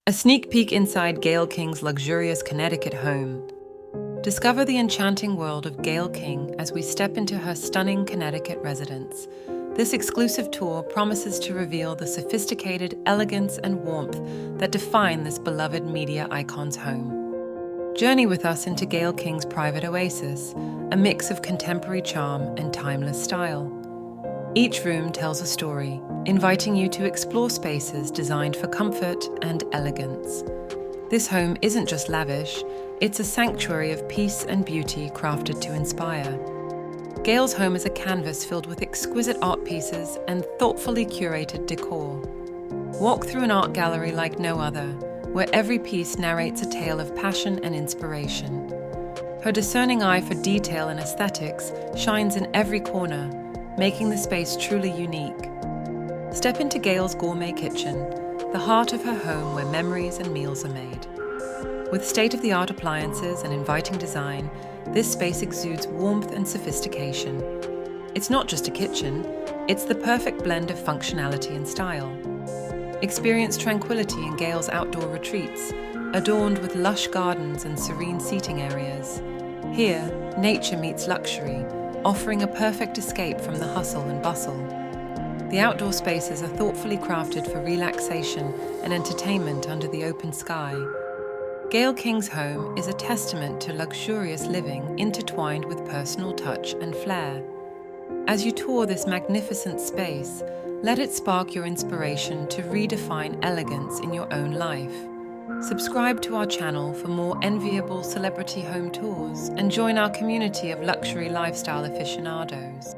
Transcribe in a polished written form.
A sneak peek inside Gayle King's luxurious Connecticut home. Discover the enchanting world of Gayle King as we step into her stunning Connecticut residence. This exclusive tour promises to reveal the sophisticated elegance and warmth that define this beloved media icon's home. Journey with us into Gayle King's private oasis, a mix of contemporary charm and timeless style. Each room tells a story, inviting you to explore spaces designed for comfort and elegance. This home isn't just lavish, it's a sanctuary of peace and beauty crafted to inspire. Gayle's home is a canvas filled with exquisite art pieces and thoughtfully curated decor. Walk through an art gallery like no other, where every piece narrates a tale of passion and inspiration. Her discerning eye for detail and aesthetics shines in every corner, making the space truly unique. Step into Gayle's gourmet kitchen, the heart of her home where memories and meals are made. With state-of-the-art appliances and inviting design, this space exudes warmth and sophistication. It's not just a kitchen, it's the perfect blend of functionality and style. Experience tranquility in Gayle's outdoor retreats, adorned with lush gardens and serene seating areas. Here, nature meets luxury, offering a perfect escape from the hustle and bustle. The outdoor spaces are thoughtfully crafted for relaxation and entertainment under the open sky. Gayle King's home is a testament to luxurious living intertwined with personal touch and flair. As you tour this magnificent space, let it spark your inspiration to redefine elegance in your own life. Subscribe to our channel for more enviable celebrity home tours and join our community of luxury lifestyle aficionados.